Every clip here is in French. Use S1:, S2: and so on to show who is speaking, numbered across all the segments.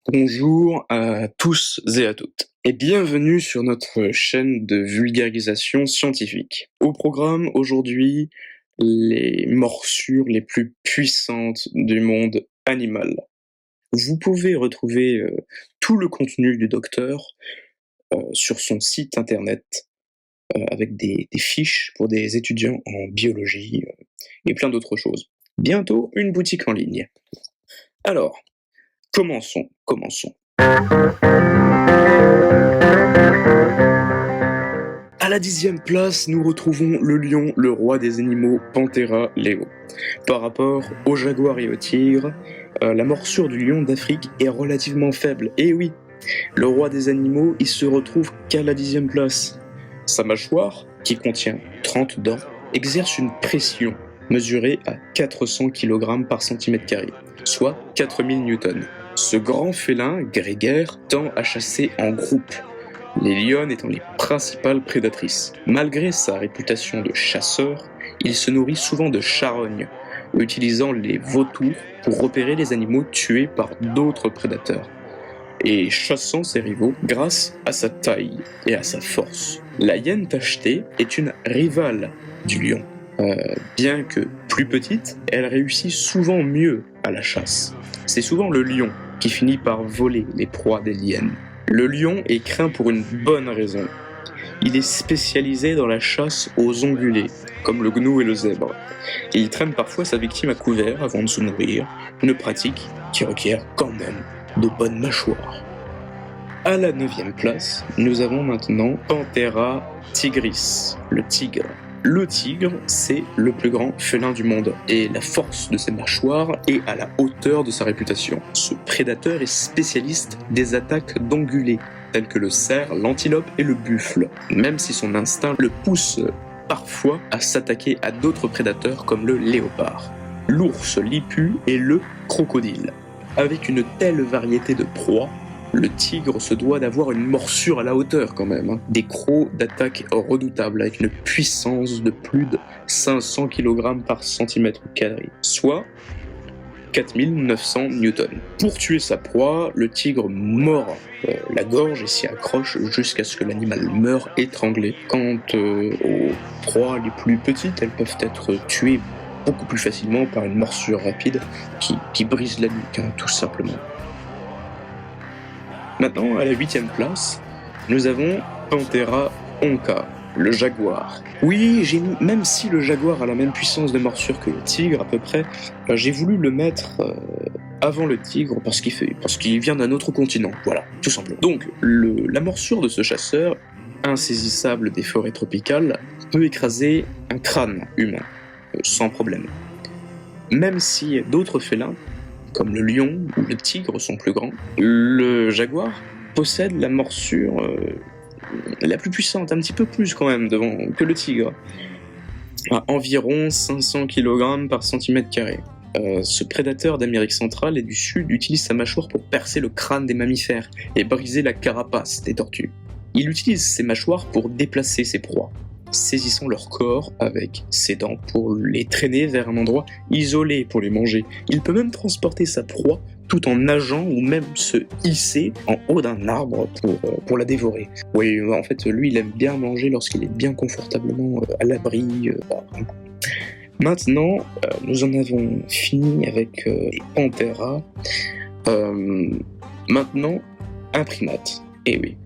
S1: Bonjour à tous et à toutes, et bienvenue sur notre chaîne de vulgarisation scientifique. Au programme aujourd'hui, les morsures les plus puissantes du monde animal. Vous pouvez retrouver tout le contenu du docteur sur son site internet avec des fiches pour des étudiants en biologie et plein d'autres choses. Bientôt une boutique en ligne. Alors, commençons. À la 10e place, nous retrouvons le lion, le roi des animaux, Panthera leo. Par rapport au jaguar et au tigre, la morsure du lion d'Afrique est relativement faible. Et oui, le roi des animaux, il se retrouve qu'à la 10e place. Sa mâchoire, qui contient 30 dents, exerce une pression mesurée à 400 kg par cm², soit 4000 newtons. Ce grand félin grégaire tend à chasser en groupe, les lionnes étant les principales prédatrices. Malgré sa réputation de chasseur, il se nourrit souvent de charognes, utilisant les vautours pour repérer les animaux tués par d'autres prédateurs, et chassant ses rivaux grâce à sa taille et à sa force. La hyène tachetée est une rivale du lion. Bien que plus petite, elle réussit souvent mieux à la chasse. C'est souvent le lion qui finit par voler les proies des hyènes. Le lion est craint pour une bonne raison. Il est spécialisé dans la chasse aux ongulés, comme le gnou et le zèbre. Et il traîne parfois sa victime à couvert avant de se nourrir, une pratique qui requiert quand même de bonnes mâchoires. À la 9e place, nous avons maintenant Panthera tigris, le tigre. Le tigre, c'est le plus grand félin du monde, et la force de ses mâchoires est à la hauteur de sa réputation. Ce prédateur est spécialiste des attaques d'ongulés, tels que le cerf, l'antilope et le buffle, même si son instinct le pousse parfois à s'attaquer à d'autres prédateurs comme le léopard, l'ours l'hipu et le crocodile. Avec une telle variété de proies, le tigre se doit d'avoir une morsure à la hauteur quand même. Des crocs d'attaque redoutables avec une puissance de plus de 500 kg par cm², soit 4900 newtons. Pour tuer sa proie, le tigre mord la gorge et s'y accroche jusqu'à ce que l'animal meure étranglé. Quant aux proies les plus petites, elles peuvent être tuées beaucoup plus facilement par une morsure rapide qui brise la nuque, tout simplement. Maintenant, à la 8e place, nous avons Panthera onca, le jaguar. Oui, même si le jaguar a la même puissance de morsure que le tigre à peu près, j'ai voulu le mettre avant le tigre parce qu'il vient d'un autre continent, voilà, tout simplement. Donc, la morsure de ce chasseur, insaisissable des forêts tropicales, peut écraser un crâne humain, sans problème. Même si d'autres félins, comme le lion ou le tigre, sont plus grands, le jaguar possède la morsure la plus puissante, un petit peu plus quand même que le tigre, à environ 500 kg par cm². Ce prédateur d'Amérique centrale et du Sud utilise sa mâchoire pour percer le crâne des mammifères et briser la carapace des tortues. Il utilise ses mâchoires pour déplacer ses proies, saisissant leur corps avec ses dents pour les traîner vers un endroit isolé pour les manger. Il peut même transporter sa proie tout en nageant ou même se hisser en haut d'un arbre pour la dévorer. Oui, en fait, lui, il aime bien manger lorsqu'il est bien confortablement à l'abri. Maintenant, nous en avons fini avec les Panthera. Maintenant, un primate. Eh oui,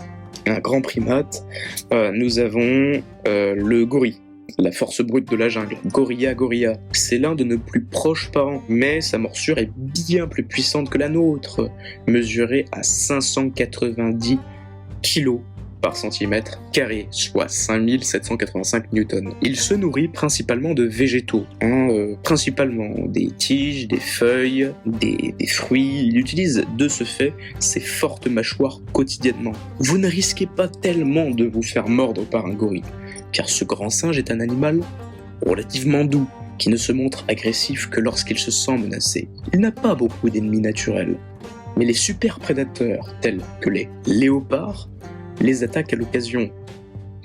S1: un grand primate. Nous avons le gorille, la force brute de la jungle, Gorilla. C'est l'un de nos plus proches parents, mais sa morsure est bien plus puissante que la nôtre, mesurée à 590 kg par cm², soit 5785 newtons. Il se nourrit principalement de végétaux, principalement des tiges, des feuilles, des fruits. Il utilise de ce fait ses fortes mâchoires quotidiennement. Vous ne risquez pas tellement de vous faire mordre par un gorille, car ce grand singe est un animal relativement doux, qui ne se montre agressif que lorsqu'il se sent menacé. Il n'a pas beaucoup d'ennemis naturels, mais les super prédateurs, tels que les léopards, les attaquent à l'occasion.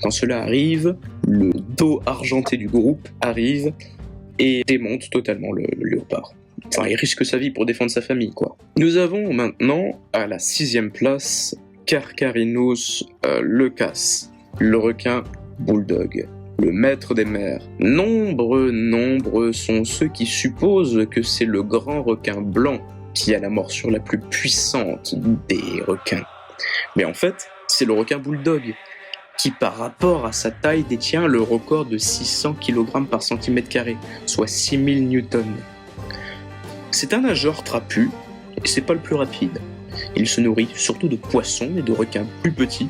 S1: Quand cela arrive, le dos argenté du groupe arrive et démonte totalement le léopard. Enfin, il risque sa vie pour défendre sa famille, quoi. Nous avons maintenant, à la 6e place, Carcharinos leucas, le requin bulldog, le maître des mers. Nombreux sont ceux qui supposent que c'est le grand requin blanc qui a la morsure la plus puissante des requins. Mais en fait, c'est le requin bulldog qui, par rapport à sa taille, détient le record de 600 kg par cm², soit 6000 newtons. C'est un nageur trapu, et c'est pas le plus rapide. Il se nourrit surtout de poissons et de requins plus petits,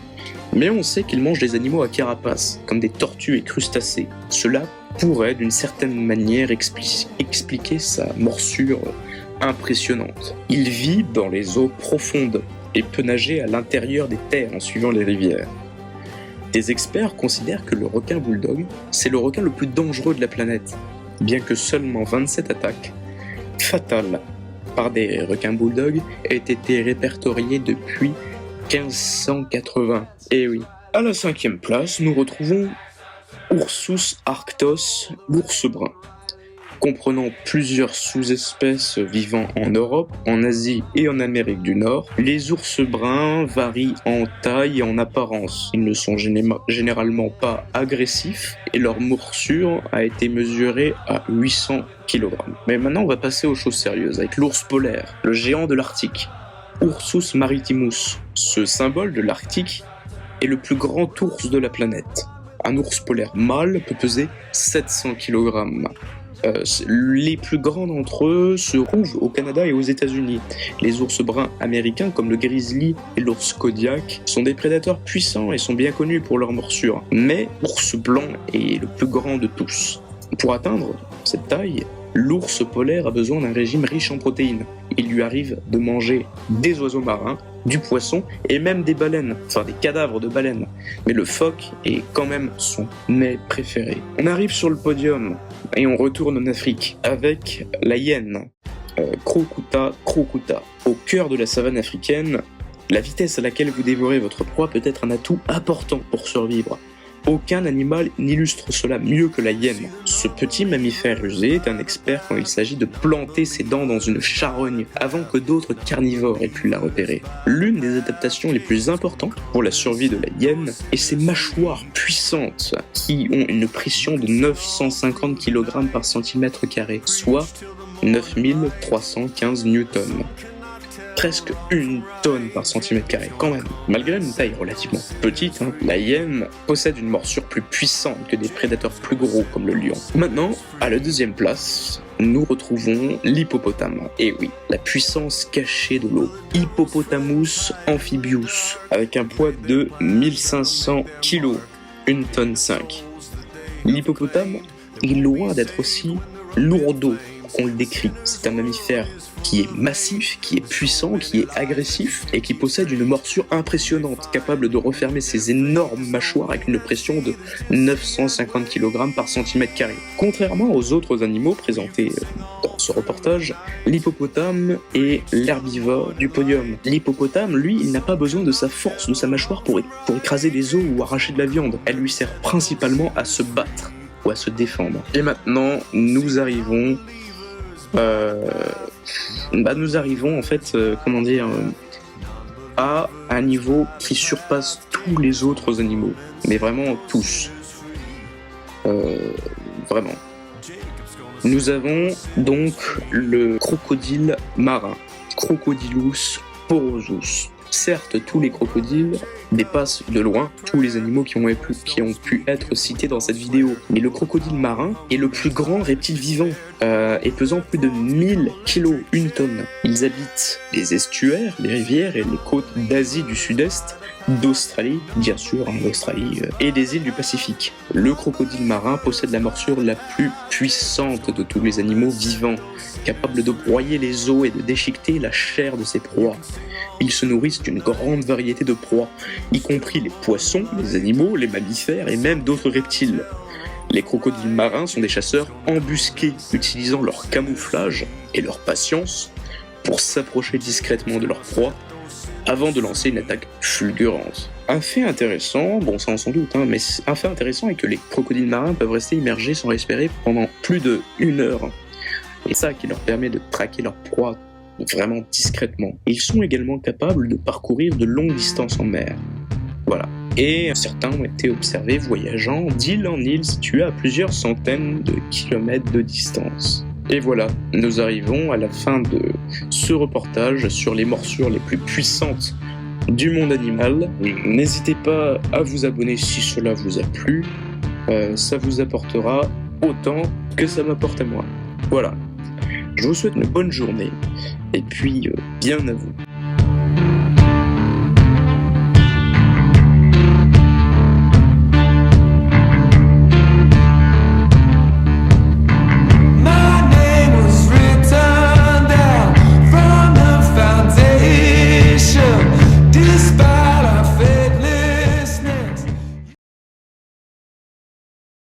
S1: mais on sait qu'il mange des animaux à carapace, comme des tortues et crustacés. Cela pourrait, d'une certaine manière, expliquer sa morsure impressionnante. Il vit dans les eaux profondes et peut nager à l'intérieur des terres en suivant les rivières. Des experts considèrent que le requin bulldog, c'est le requin le plus dangereux de la planète, bien que seulement 27 attaques fatales par des requins bulldogs aient été répertoriées depuis 1580. Eh oui. À la 5e place, nous retrouvons Ursus arctos, l'ours brun. Comprenant plusieurs sous-espèces vivant en Europe, en Asie et en Amérique du Nord, les ours bruns varient en taille et en apparence. Ils ne sont généralement pas agressifs et leur morsure a été mesurée à 800 kg. Mais maintenant, on va passer aux choses sérieuses avec l'ours polaire, le géant de l'Arctique, Ursus maritimus. Ce symbole de l'Arctique est le plus grand ours de la planète. Un ours polaire mâle peut peser 700 kg. Les plus grands d'entre eux se trouvent au Canada et aux États-Unis. Les ours bruns américains, comme le grizzly et l'ours Kodiak, sont des prédateurs puissants et sont bien connus pour leur morsure. Mais l'ours blanc est le plus grand de tous. Pour atteindre cette taille, l'ours polaire a besoin d'un régime riche en protéines. Il lui arrive de manger des oiseaux marins, du poisson et même des baleines, enfin des cadavres de baleines. Mais le phoque est quand même son mets préféré. On arrive sur le podium et on retourne en Afrique avec la hyène, Crocuta crocuta. Au cœur de la savane africaine, la vitesse à laquelle vous dévorez votre proie peut être un atout important pour survivre. Aucun animal n'illustre cela mieux que la hyène. Ce petit mammifère rusé est un expert quand il s'agit de planter ses dents dans une charogne avant que d'autres carnivores aient pu la repérer. L'une des adaptations les plus importantes pour la survie de la hyène est ses mâchoires puissantes qui ont une pression de 950 kg par cm², soit 9315 newtons. Presque 1 tonne par cm², quand même. Malgré une taille relativement petite, la hyène possède une morsure plus puissante que des prédateurs plus gros comme le lion. Maintenant, à la 2e place, nous retrouvons l'hippopotame. Et oui, la puissance cachée de l'eau. Hippopotamus amphibius, avec un poids de 1500 kg, 1 tonne 5. L'hippopotame est loin d'être aussi lourdeau qu'on le décrit. C'est un mammifère qui est massif, qui est puissant, qui est agressif et qui possède une morsure impressionnante, capable de refermer ses énormes mâchoires avec une pression de 950 kg par cm². Contrairement aux autres animaux présentés dans ce reportage, l'hippopotame est l'herbivore du podium. L'hippopotame, lui, il n'a pas besoin de sa force, de sa mâchoire pour écraser des os ou arracher de la viande. Elle lui sert principalement à se battre ou à se défendre. Et maintenant, nous arrivons en fait, à un niveau qui surpasse tous les autres animaux, mais vraiment tous. Vraiment. Nous avons donc le crocodile marin, Crocodilus porosus. Certes, tous les crocodiles dépassent de loin tous les animaux qui ont pu être cités dans cette vidéo. Mais le crocodile marin est le plus grand reptile vivant et pesant plus de 1000 kg, 1 tonne. Ils habitent les estuaires, les rivières et les côtes d'Asie du Sud-Est, d'Australie, bien sûr, l'Australie, et des îles du Pacifique. Le crocodile marin possède la morsure la plus puissante de tous les animaux vivants, capable de broyer les os et de déchiqueter la chair de ses proies. Ils se nourrissent d'une grande variété de proies, y compris les poissons, les animaux, les mammifères et même d'autres reptiles. Les crocodiles marins sont des chasseurs embusqués, utilisant leur camouflage et leur patience pour s'approcher discrètement de leur proie avant de lancer une attaque fulgurante. Un fait intéressant, bon ça on s'en doute, mais un fait intéressant est que les crocodiles marins peuvent rester immergés sans respirer pendant plus de 1 heure. et ça qui leur permet de traquer leur proie vraiment discrètement. Ils sont également capables de parcourir de longues distances en mer. Voilà. Et certains ont été observés voyageant d'île en île située à plusieurs centaines de kilomètres de distance. Et voilà, nous arrivons à la fin de ce reportage sur les morsures les plus puissantes du monde animal. N'hésitez pas à vous abonner si cela vous a plu, ça vous apportera autant que ça m'apporte à moi. Voilà, je vous souhaite une bonne journée, et puis bien à vous.